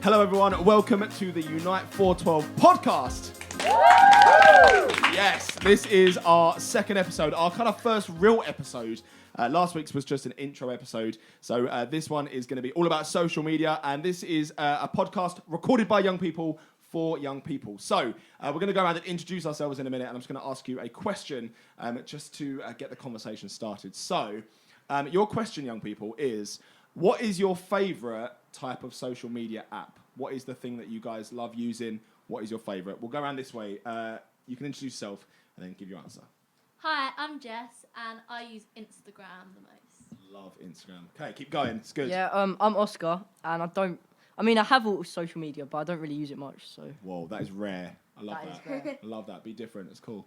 Hello everyone, welcome to the Unite 412 podcast. Yes, this is our second episode, our kind of first real episode. Last week's was just an intro episode, so this one is going to be all about social media, and this is a podcast recorded by young people for young people. So we're going to go around and introduce ourselves in a minute, and I'm just going to ask you a question just to get the conversation started. So your question, young people, is what is your favourite type of social media app? What is the thing that you guys love using? What is your favourite? We'll go around this way. You can introduce yourself and then give your answer. Hi, I'm Jess, and I use Instagram the most. Love Instagram. Okay, keep going. It's good. Yeah, I'm Oscar, and I have all social media, but I don't really use it much, so... Whoa, that is rare. I love that. That is rare. I love that. Be different. It's cool.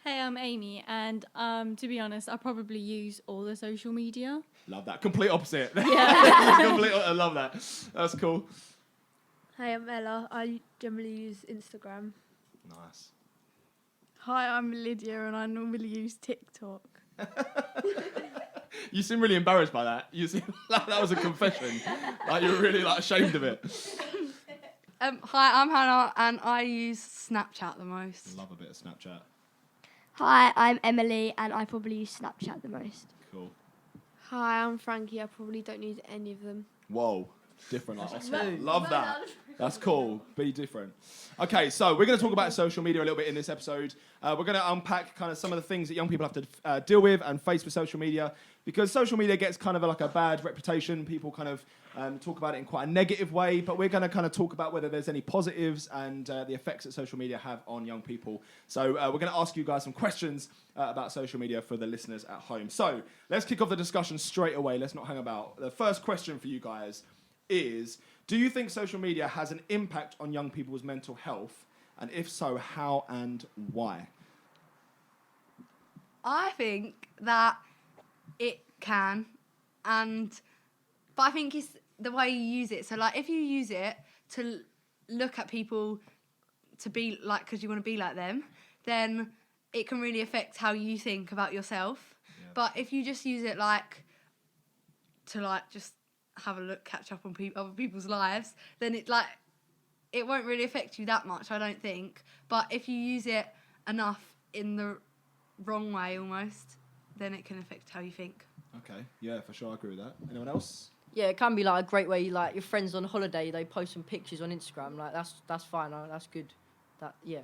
Hey, I'm Amy, and to be honest, I probably use all the social media. Love that. Complete opposite. Yeah. I love that. That's cool. Hey, I'm Ella. I generally use Instagram. Nice. Hi, I'm Lydia, and I normally use TikTok. You seem really embarrassed by that. You seem like that was a confession. Like you're really ashamed of it. Hi, I'm Hannah, and I use Snapchat the most. Love a bit of Snapchat. Hi, I'm Emily, and I probably use Snapchat the most. Cool. Hi, I'm Frankie. I probably don't use any of them. Whoa. Different. Like Oscar. Two. Love that. That's cool. Be different. Okay, so we're going to talk about social media a little bit in this episode. We're going to unpack kind of some of the things that young people have to deal with and face with social media, because social media gets kind of like a bad reputation. People kind of talk about it in quite a negative way, but we're going to kind of talk about whether there's any positives and the effects that social media have on young people. So we're going to ask you guys some questions about social media for the listeners at home. So let's kick off the discussion straight away. Let's not hang about. The first question for you guys is, do you think social media has an impact on young people's mental health? And if so, how and why? I think that it can, but I think it's the way you use it. So, like, if you use it to look at people to be like, because you want to be like them, then it can really affect how you think about yourself. Yeah. But if you just use it to just have a look, catch up on other people's lives, then it won't really affect you that much, I don't think. But if you use it enough in the wrong way almost, then it can affect how you think. Okay, yeah, for sure, I agree with that. Anyone else? Yeah, it can be like a great way, like your friends on holiday, they post some pictures on Instagram, like that's fine, that's good. Yeah.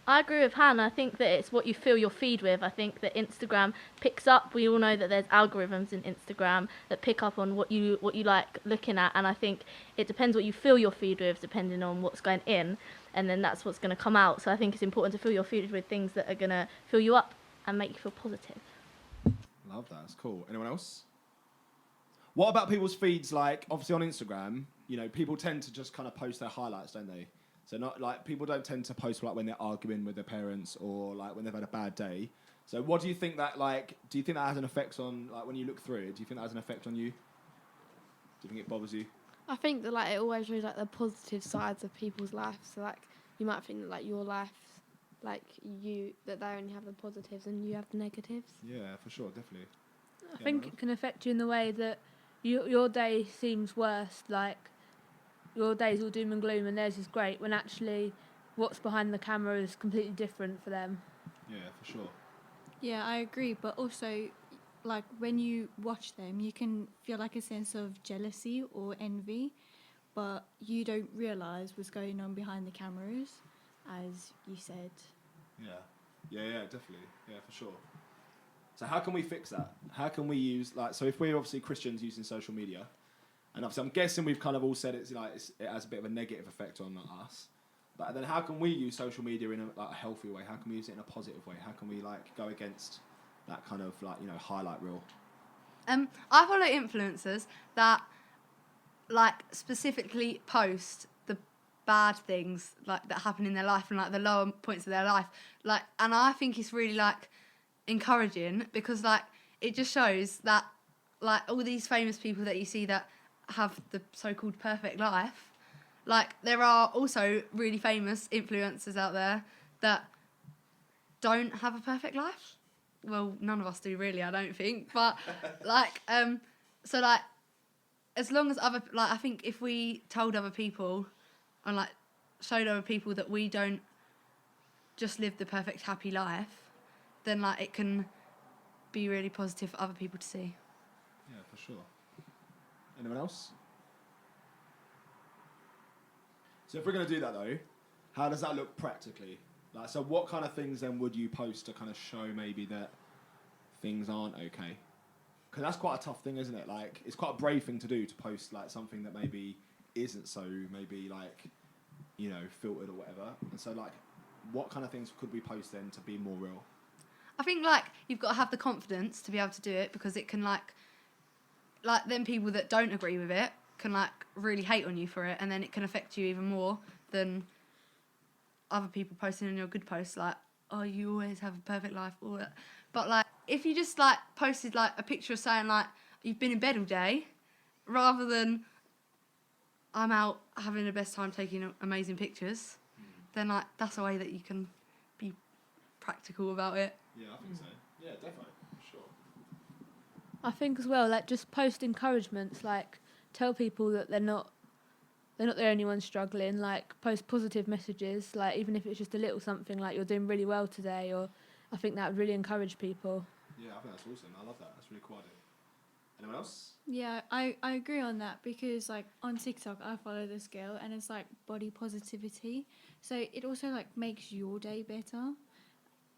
I agree with Hannah. I think that it's what you fill your feed with. I think that Instagram picks up. We all know that there's algorithms in Instagram that pick up on what you like looking at, and I think it depends what you fill your feed with, depending on what's going in, and then that's what's going to come out. So I think it's important to fill your feed with things that are going to fill you up and make you feel positive. Love that. That's cool. Anyone else? What about people's feeds? Like, obviously on Instagram, people tend to just kind of post their highlights, don't they? So not like people don't tend to post like when they're arguing with their parents or like when they've had a bad day. So what do you think that do you think that has an effect on like when you look through it? Do you think that has an effect on you? Do you think it bothers you? I think that it always shows the positive sides of people's lives. So you might think that your life, that they only have the positives and you have the negatives. Yeah, for sure, definitely. I think it can affect you in the way that your day seems worse, like your day's all doom and gloom and theirs is great, when actually what's behind the camera is completely different for them. Yeah, for sure. Yeah, I agree, but also, when you watch them, you can feel a sense of jealousy or envy, but you don't realise what's going on behind the cameras, as you said. Yeah, definitely. Yeah, for sure. So how can we fix that? How can we use, so if we're obviously Christians using social media, and obviously I'm guessing we've kind of all said it has a bit of a negative effect on us, but then how can we use social media in a healthy way? How can we use it in a positive way? How can we go against that kind of highlight reel? I follow influencers that specifically post the bad things that happen in their life and the lower points of their life, and I think it's really encouraging, because it just shows that all these famous people that you see that have the so-called perfect life, there are also really famous influencers out there that don't have a perfect life. Well, none of us do really, I don't think, but as long as I think if we told other people and like showed other people that we don't just live the perfect happy life, then like it can be really positive for other people to see. Yeah, for sure. Anyone else? So if we're going to do that though, how does that look practically? Like, so what kind of things then would you post to kind of show maybe that things aren't okay? Because that's quite a tough thing, isn't it? Like, it's quite a brave thing to do, to post like something that maybe isn't so maybe like, you know, filtered or whatever. And so like, what kind of things could we post then to be more real? I think like you've got to have the confidence to be able to do it, because it can like then people that don't agree with it can like really hate on you for it, and then it can affect you even more than other people posting on your good posts like, oh, you always have a perfect life, all that. But like if you just like posted like a picture saying like you've been in bed all day, rather than I'm out having the best time taking amazing pictures, then like that's a way that you can be practical about it. Yeah, I think so. Yeah, definitely. Sure. I think as well, like just post encouragements, like tell people that they're not the only ones struggling. Like post positive messages, like even if it's just a little something like you're doing really well today, or I think that would really encourage people. Yeah, I think that's awesome. I love that. That's really cool idea. Anyone else? Yeah, I agree on that, because like on TikTok I follow this girl and it's like body positivity. So it also like makes your day better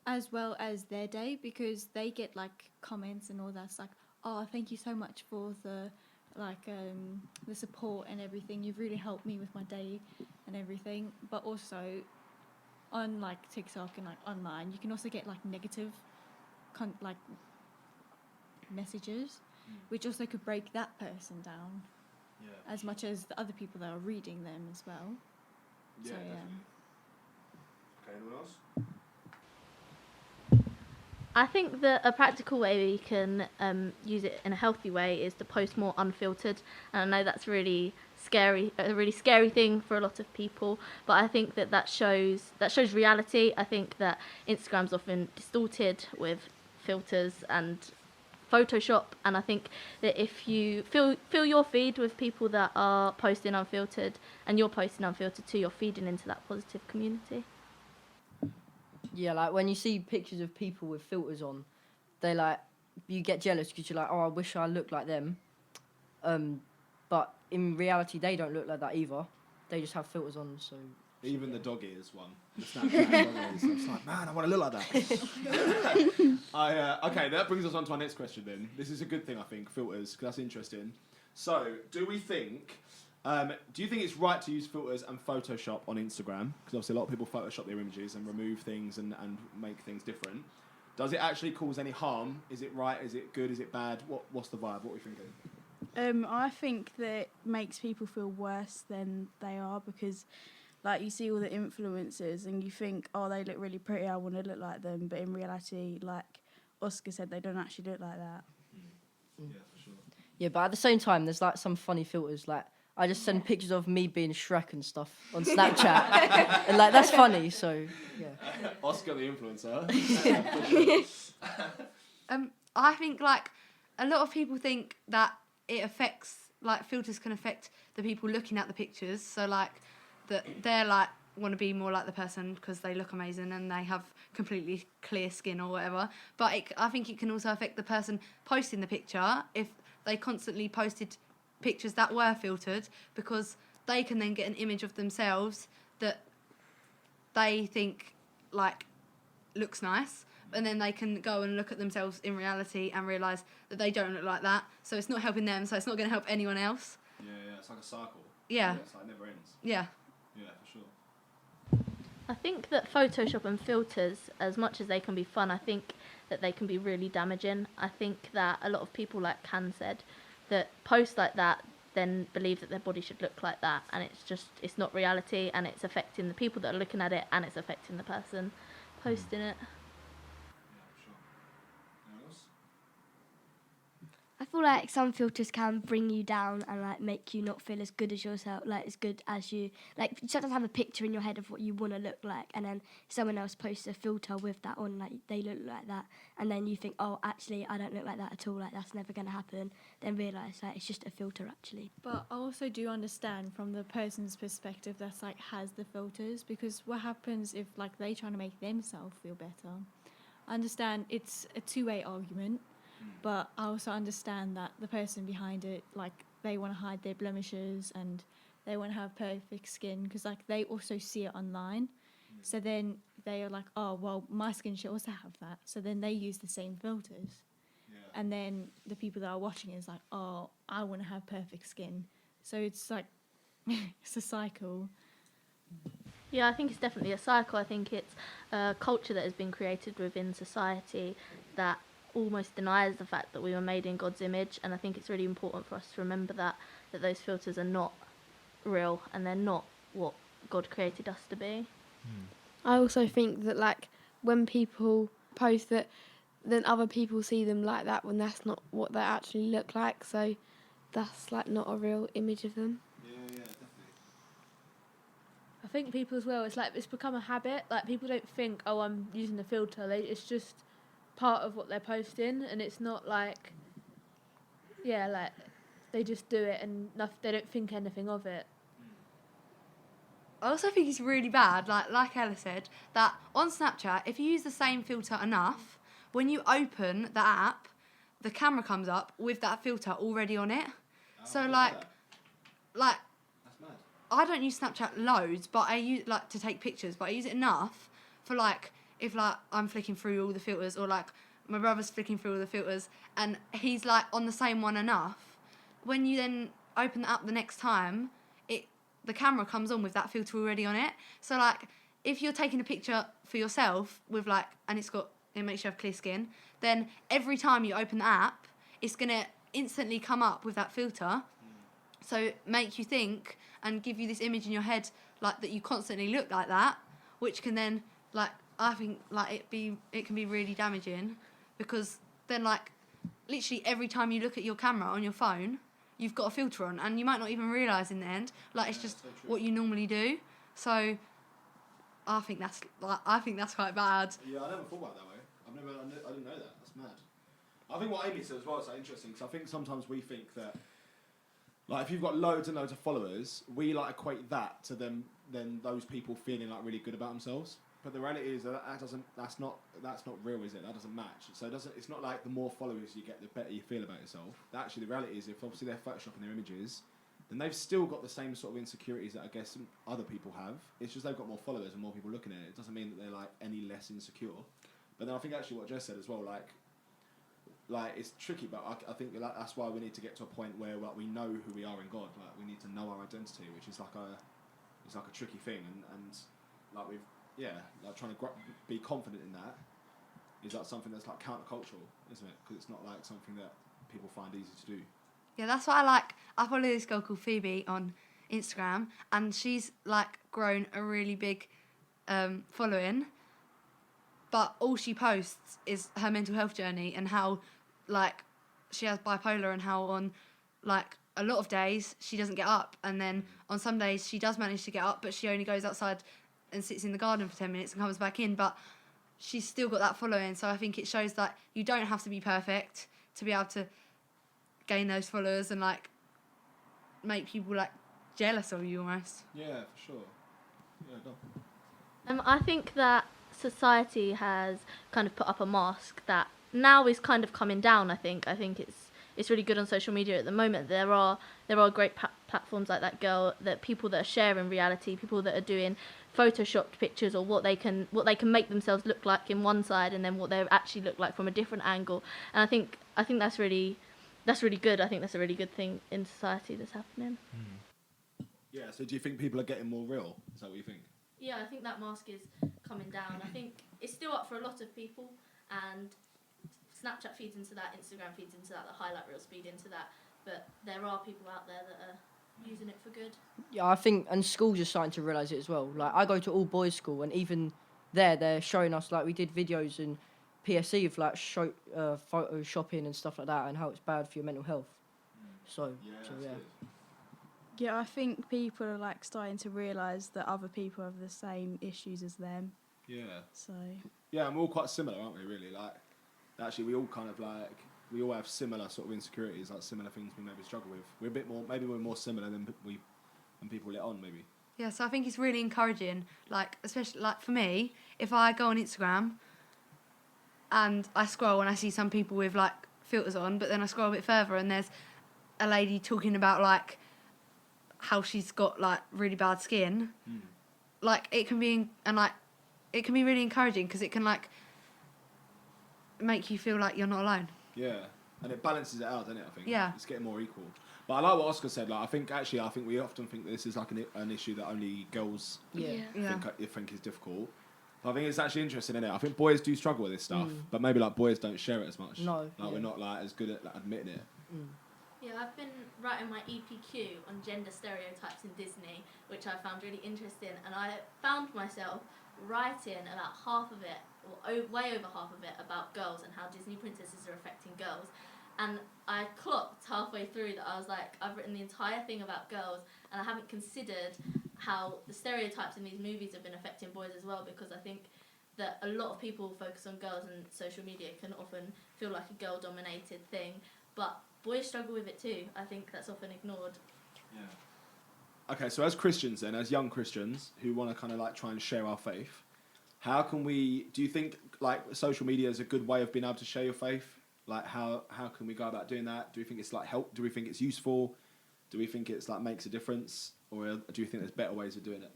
as well as their day, because they get like comments and all that. It's like, oh, thank you so much for the the support and everything. You've really helped me with my day and everything. But also on like TikTok and like online, you can also get like negative messages, which also could break that person down as much as the other people that are reading them as well. Yeah, So, definitely. Okay, anyone else? I think that a practical way we can use it in a healthy way is to post more unfiltered. And I know that's really scary, a really scary thing for a lot of people. But I think that shows reality. I think that Instagram's often distorted with filters and Photoshop, and I think that if you fill your feed with people that are posting unfiltered, and you're posting unfiltered too, you're feeding into that positive community. Yeah, like when you see pictures of people with filters on, they like, you get jealous because you're like, oh, I wish I looked like them. But in reality, they don't look like that either. They just have filters on, so. Even the dog ears one. The Snapchat dog ears. I'm just like, man, I want to look like that. Okay, that brings us on to our next question then. This is a good thing, I think, filters, because that's interesting. So, do you think it's right to use filters and Photoshop on Instagram? Because obviously a lot of people Photoshop their images and remove things and make things different. Does it actually cause any harm? Is it right? Is it good? Is it bad? What's the vibe? What are we thinking? I think that it makes people feel worse than they are, because like you see all the influencers and you think, oh, they look really pretty, I want to look like them, but in reality, like Oscar said, they don't actually look like that. Yeah, for sure. Yeah, but at the same time, there's like some funny filters. Like I just send pictures of me being Shrek and stuff on Snapchat, and like that's funny. So yeah. Oscar the influencer. I think like a lot of people think that it affects, like filters can affect the people looking at the pictures. So like that they're like want to be more like the person because they look amazing and they have completely clear skin or whatever. But I think it can also affect the person posting the picture if they constantly posted pictures that were filtered, because they can then get an image of themselves that they think like looks nice, and then they can go and look at themselves in reality and realise that they don't look like that. So it's not helping them, so it's not going to help anyone else. Yeah, it's like a cycle. Yeah. It's like it never ends. Yeah. Yeah, for sure. I think that Photoshop and filters, as much as they can be fun, I think that they can be really damaging. I think that a lot of people, like Can said, that post like that then believe that their body should look like that, and it's not reality, and it's affecting the people that are looking at it, and it's affecting the person posting it. Yeah, for sure. Anyone else? I feel like some filters can bring you down and like make you not feel as good as yourself, like as good as you. Like you sometimes have a picture in your head of what you want to look like, and then someone else posts a filter with that on, like they look like that, and then you think, oh, actually, I don't look like that at all. Like that's never gonna happen. Then realise like it's just a filter actually. But I also do understand from the person's perspective that's like has the filters, because what happens if like they trying to make themselves feel better? I understand it's a two-way argument, but I also understand that the person behind it, like they want to hide their blemishes and they want to have perfect skin, because like they also see it online. So then they are like, oh well, my skin should also have that. So then they use the same filters. And then the people that are watching is like, oh, I want to have perfect skin. So it's like, it's a cycle. Yeah, I think it's definitely a cycle. I think it's a culture that has been created within society that almost denies the fact that we were made in God's image, and I think it's really important for us to remember that those filters are not real and they're not what God created us to be. I also think that like when people post that, then other people see them like that when that's not what they actually look like, so that's like not a real image of them. I think people as well, it's like it's become a habit. Like people don't think, oh, I'm using a filter. It's just part of what they're posting, and it's not like, yeah, like they just do it and they don't think anything of it. I also think it's really bad, like Ella said, that on Snapchat, if you use the same filter enough, when you open the app, the camera comes up with that filter already on it. So like That's mad. I don't use Snapchat loads, but I use like to take pictures, but I use it enough for like if like I'm flicking through all the filters, or like my brother's flicking through all the filters and he's like on the same one enough. When you then open the app the next time, the camera comes on with that filter already on it. So like if you're taking a picture for yourself with like, and it makes you have clear skin, then every time you open the app, it's gonna instantly come up with that filter. So make you think and give you this image in your head like that you constantly look like that, which can then like I think like it can be really damaging, because then like literally every time you look at your camera on your phone, you've got a filter on, and you might not even realise in the end. Like it's just what you normally do. So I think that's quite bad. Yeah, I never thought about it that way. I didn't know that. That's mad. I think what Amy said as well is like interesting, because I think sometimes we think that like if you've got loads and loads of followers, we like equate that to then those people feeling like really good about themselves. But the reality is that's not real, is it? That doesn't match. So it's not like the more followers you get, the better you feel about yourself. Actually, the reality is, if obviously they're photoshopping their images, then they've still got the same sort of insecurities that I guess other people have. It's just they've got more followers and more people looking at it. It doesn't mean that they're like any less insecure. But then I think actually what Jess said as well, like it's tricky, but I think like, that's why we need to get to a point where like we know who we are in God. Like we need to know our identity, which is like a tricky thing, and like like trying to be confident in that is like something that's like countercultural, isn't it? Because it's not like something that people find easy to do. Yeah, that's what I like. I follow this girl called Phoebe on Instagram, and she's like grown a really big following. But all she posts is her mental health journey and how like she has bipolar, and how on like a lot of days she doesn't get up, and then on some days she does manage to get up, but she only goes outside and sits in the garden for 10 minutes and comes back in. But she's still got that following, so I think it shows that you don't have to be perfect to be able to gain those followers and like make people like jealous of you almost. Yeah, for sure. Yeah, go. I think that society has kind of put up a mask that now is kind of coming down. I think it's really good on social media at the moment. There are great platforms like that girl, that people that are sharing reality, people that are doing photoshopped pictures, or what they can make themselves look like in one side, and then what they actually look like from a different angle. And I think that's really good. I think that's a really good thing in society that's happening. Yeah. So do you think people are getting more real? Is that what you think? Yeah, I think that mask is coming down. I think it's still up for a lot of people, and Snapchat feeds into that, Instagram feeds into that, the highlight reels feed into that. But there are people out there that are using it for good. Yeah, I think, and schools are starting to realise it as well. Like, I go to all boys' school, and even there, they're showing us, like, we did videos, and PSE of like photoshopping and stuff like that, and how it's bad for your mental health. So yeah. Yeah, I think people are like starting to realise that other people have the same issues as them. Yeah. So Yeah, and we're all quite similar, aren't we? Really, like actually, we all kind of like we all have similar sort of insecurities, like similar things we maybe struggle with. We're a bit more, maybe we're more similar than people let on, maybe. Yeah, so I think it's really encouraging, like, especially, like, for me, if I go on Instagram and I scroll and I see some people with, like, filters on, but then I scroll a bit further and there's a lady talking about, like, how she's got, like, really bad skin, like, it can be, it can be really encouraging because it can, like, make you feel like you're not alone. Yeah, and it balances it out, doesn't it? I think. Yeah. It's getting more equal. But I like what Oscar said. Like, I think we often think that this is like an issue that only girls think is difficult. But I think it's actually interesting, isn't it? I think boys do struggle with this stuff, but maybe like boys don't share it as much. No. Like we're not like as good at like, admitting it. Yeah, I've been writing my EPQ on gender stereotypes in Disney, which I found really interesting, and I found myself writing about half of it, or way over half of it, about girls and how Disney princesses are affecting girls. And I clocked halfway through that I was like, I've written the entire thing about girls, and I haven't considered how the stereotypes in these movies have been affecting boys as well, because I think that a lot of people focus on girls, and social media can often feel like a girl-dominated thing, but boys struggle with it too. I think that's often ignored. Yeah. Okay, so as Christians then, as young Christians who want to kind of like try and share our faith, how can we, do you think like social media is a good way of being able to share your faith? Like how can we go about doing that? Do we think it's like help? Do we think it's useful? Do we think it's like makes a difference? Or do you think there's better ways of doing it?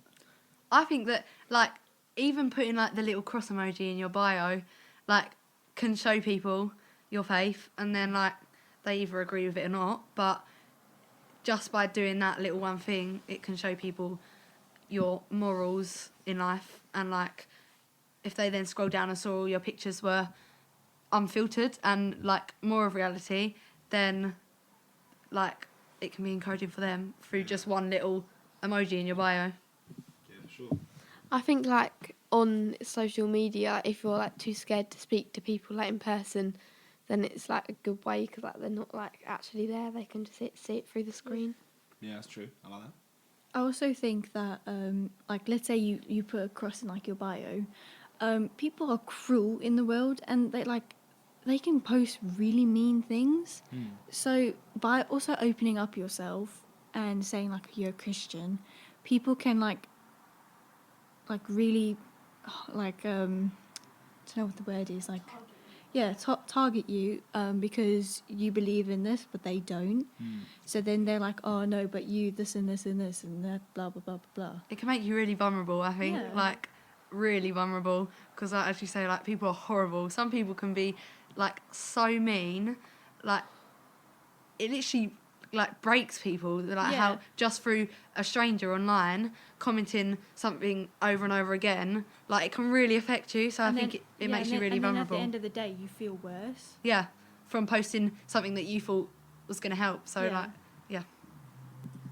I think that, like, even putting, like, the little cross emoji in your bio, like, can show people your faith, and then, like, they either agree with it or not, but just by doing that little one thing, it can show people your morals in life, and, like, if they then scroll down and saw all your pictures were unfiltered and, like, more of reality, then, like, it can be encouraging for them through just one little emoji in your bio. Yeah, sure. I think like on social media, if you're like too scared to speak to people like in person, then it's like a good way because like they're not like actually there; they can just see it through the screen. Yeah, that's true. I like that. I also think that, like, let's say you put a cross in like your bio, people are cruel in the world, and they can post really mean things. So by also opening up yourself and saying like you're a Christian, people can like really like I don't know what the word is, like target you because you believe in this but they don't. So then they're like, oh no, but you this and this and this and that, blah blah blah blah blah. It can make you really vulnerable, I think. Yeah. Like, really vulnerable. Because, like, as you say, like, people are horrible. Some people can be, like, so mean. Like, it literally, like, breaks people. Like, how just through a stranger online commenting something over and over again, like, it can really affect you. So I think it makes you really vulnerable. And then at the end of the day, you feel worse. Yeah, from posting something that you thought was going to help. So, Yeah. like, yeah.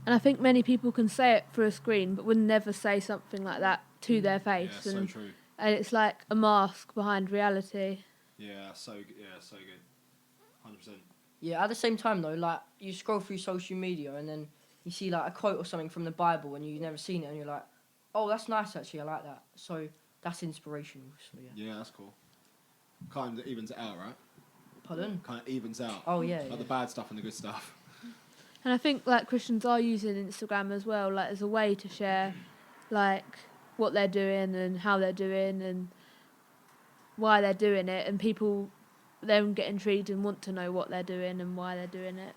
And I think many people can say it through a screen, but would never say something like that to their face. Yeah, so true. And it's like a mask behind reality. Yeah, so good. 100%. Yeah, at the same time though, like you scroll through social media and then you see like a quote or something from the Bible and you've never seen it and you're like, oh, that's nice actually, I like that. So that's inspirational. So yeah. Yeah, that's cool. Kind of evens it out, right? Pardon? Kind of evens out. Oh yeah. Like the bad stuff and the good stuff. And I think like Christians are using Instagram as well, like as a way to share like what they're doing and how they're doing and why they're doing it, and people then get intrigued and want to know what they're doing and why they're doing it.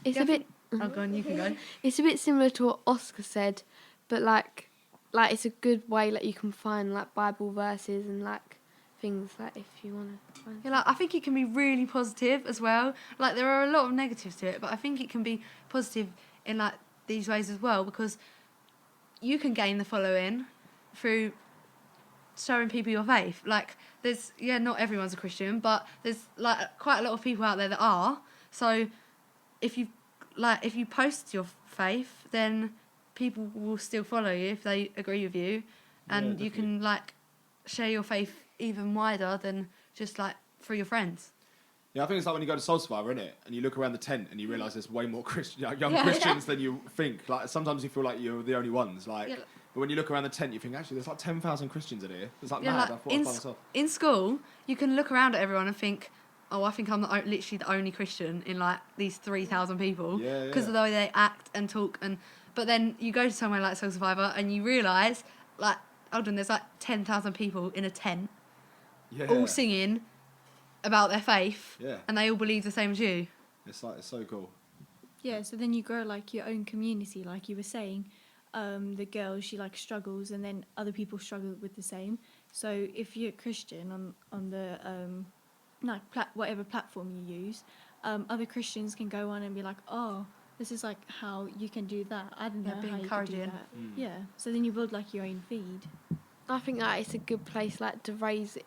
It's a bit. Oh, go on, you can go. It's a bit similar to what Oscar said, but like it's a good way like you can find like Bible verses and like things like if you want to find. Yeah, like, I think it can be really positive as well. Like, there are a lot of negatives to it, but I think it can be positive in like these ways as well, because you can gain the following through showing people your faith. Like, there's not everyone's a Christian, but there's like quite a lot of people out there that are. So if you post your faith, then people will still follow you if they agree with you, and you can like share your faith even wider than just like for your friends. Yeah, I think it's like when you go to Soul Survivor, innit? And you look around the tent and you realise there's way more young Christians than you think. Like sometimes you feel like you're the only ones. Like, Yeah. but when you look around the tent, you think actually there's like 10,000 Christians in here. It's like Yeah, mad. like, I thought I was by myself. in school, you can look around at everyone and think, oh, I think I'm literally the only Christian in like these 3,000 people Yeah, because yeah. of the way they act and talk. But then you go to somewhere like Soul Survivor and you realise, like, hold on, there's like 10,000 people in a tent Yeah. all singing about their faith, Yeah. and they all believe the same as you. It's so cool. Yeah, so then you grow like your own community, like you were saying. The girl, she like struggles, and then other people struggle with the same. So if you're Christian on the whatever platform you use, other Christians can go on and be like, oh, this is like how you can do that. I didn't Yeah, know be how you could do encouraging. that. Yeah, so then you build like your own feed. I think that it's a good place like to raise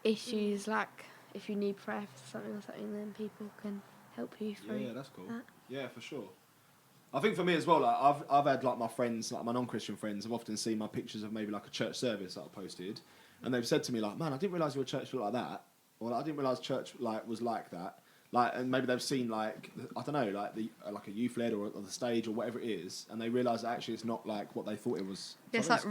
issues, like if you need prayer for something, then people can help you through. Yeah, that's cool. that. Yeah, for sure. I think for me as well, like I've had like my friends, like my non-Christian friends, have often seen my pictures of maybe like a church service that I posted, and they've said to me like, "Man, I didn't realise your church looked like that," or "I didn't realise church was like that." Like, and maybe they've seen like I don't know, like like a youth led or the stage or whatever it is, and they realise that actually it's not like what they thought it was. So I It's think like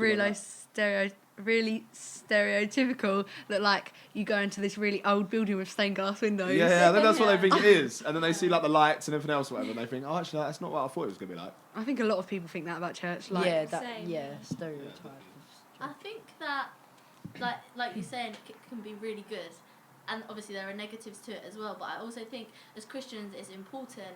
good really stereotypical that like you go into this really old building with stained glass windows. Yeah, I think that's what they think it is, and then they see like the lights and everything else, or whatever, and they think, "Oh, actually, that's not what I thought it was gonna be like." I think a lot of people think that about church. Like, Stereotype. I think that, like you're saying, it can be really good, and obviously there are negatives to it as well. But I also think as Christians, it's important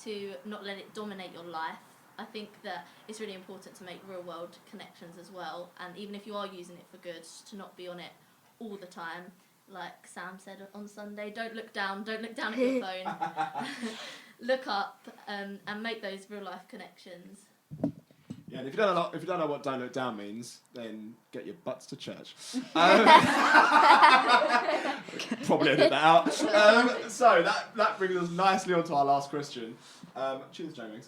to not let it dominate your life. I think that it's really important to make real world connections as well, and even if you are using it for good, to not be on it all the time. Like Sam said on Sunday, don't look down at your phone. Look up and make those real life connections. Yeah, and if you don't know what "don't look down" means, then get your butts to church. Probably edit that out. So that brings us nicely onto our last question. Cheers, Jamie.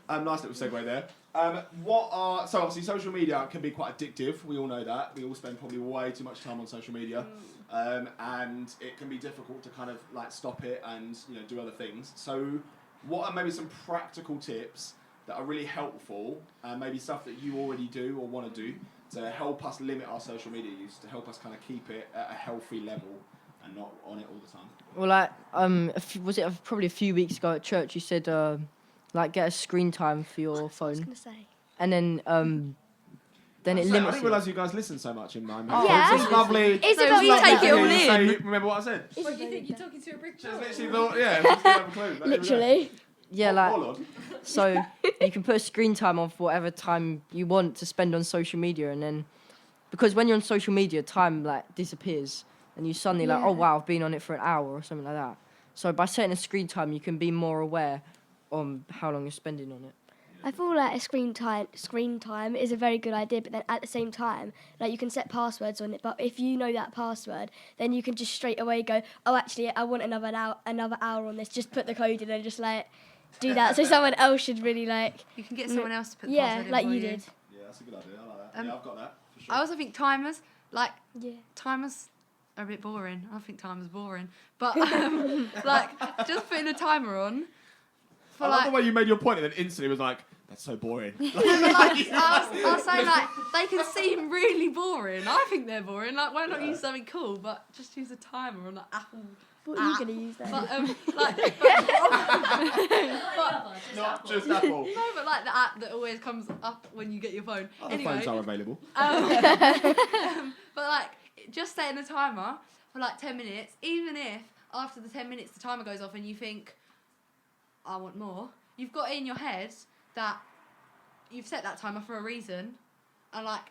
Nice little segue there. So obviously social media can be quite addictive. We all know that. We all spend probably way too much time on social media, and it can be difficult to kind of like stop it and do other things. So, what are maybe some practical tips that are really helpful, and maybe stuff that you already do or want to do to help us limit our social media use, to help us kind of keep it at a healthy level and not on it all the time? Well, like, was it probably a few weeks ago at church? You said, like, get a screen time for your I was phone, gonna say. and then it I limits. didn't it. realise you guys listen so much in my Yeah. It's lovely. Isabel, you lovely take to it all hear you in. say, remember what I said? What do you think? You're talking to a brick Just literally thought, yeah, just didn't have a clue. Like, Literally. Yeah, Oh, like, Lord. so you can put a screen time of whatever time you want to spend on social media, and then because when you're on social media, time like disappears, and you suddenly like, oh Yeah. wow, I've been on it for an hour or something like that. So by setting a screen time, you can be more aware on how long you're spending on it. I feel like a screen time is a very good idea, but then at the same time, like you can set passwords on it. But if you know that password, then you can just straight away go, oh, actually, I want another hour on this. Just put the code in and just like do that. So someone else should really like. You can get someone else to put the Yeah, password in like for you did. Yeah, that's a good idea. I like that. Um, Yeah, I've got that, for sure. I also think timers are Yeah. a bit boring. I think timers boring, but like just putting a timer on for I love like. the way you made your point and then instantly was like, that's so boring. But like, I was saying like they can seem really boring. I think they're boring. Like why not use something cool, but just use a timer on like Apple. What are you gonna use then? But Not just Apple. no, but like the app that always comes up when you get your phone. Other Anyway, phones are available. but like just setting a timer for like 10 minutes, even if after the 10 minutes the timer goes off and you think, I want more, you've got it in your head that you've set that timer for a reason, and like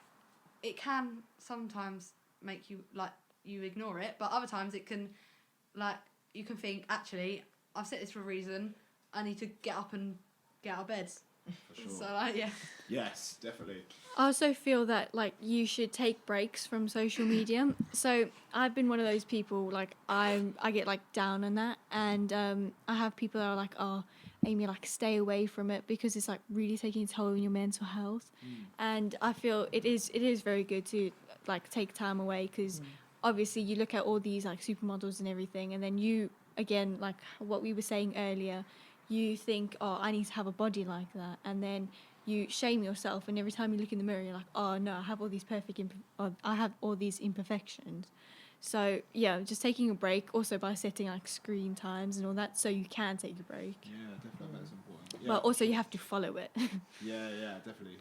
it can sometimes make you like you ignore it, but other times it can like you can think, actually I've set this for a reason, I need to get up and get out of bed. For sure. So like yeah. Yes, definitely. I also feel that like you should take breaks from social media. So I've been one of those people, like I get like down on that, and I have people that are like, oh, Amy, like stay away from it because it's like really taking a toll on your mental health. And I feel it is very good to like take time away because obviously you look at all these like supermodels and everything, and then you, again, like what we were saying earlier, you think, oh, I need to have a body like that, and then you shame yourself, and every time you look in the mirror, you're like, oh no, I have all these I have all these imperfections. So yeah, just taking a break, also by setting like screen times and all that, so you can take a break. Yeah, definitely, that's important. Yeah. But also you have to follow it. Yeah, definitely.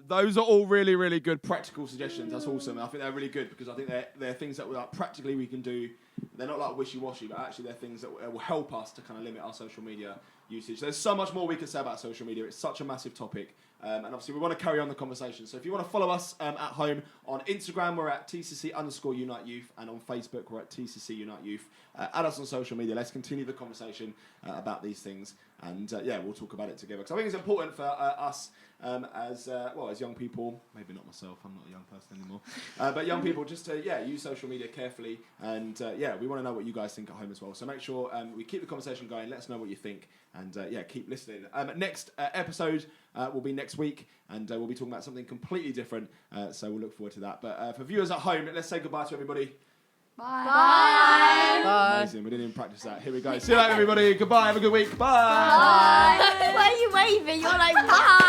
Those are all really, really good practical suggestions. That's awesome. I think they're really good because I think they're things that like, practically we can do. They're not like wishy-washy, but actually they're things that will help us to kind of limit our social media usage. There's so much more we can say about social media. It's such a massive topic. And obviously we want to carry on the conversation. So if you want to follow us at home on Instagram, we're at TCC_Unite Youth, and on Facebook, we're at TCC Unite Youth. Add us on social media. Let's continue the conversation about these things. And we'll talk about it together. Because I think it's important for us as young people, maybe not myself, I'm not a young person anymore, but young people just to use social media carefully, and we want to know what you guys think at home as well. So make sure we keep the conversation going. Let us know what you think, and keep listening. Next episode will be next week, and we'll be talking about something completely different. So we'll look forward to that. But for viewers at home, let's say goodbye to everybody. Bye. Bye. Amazing. We didn't even practice that. Here we go. See you later, everybody. Goodbye. Have a good week. Bye. Bye. Why are you waving? You're like, bye.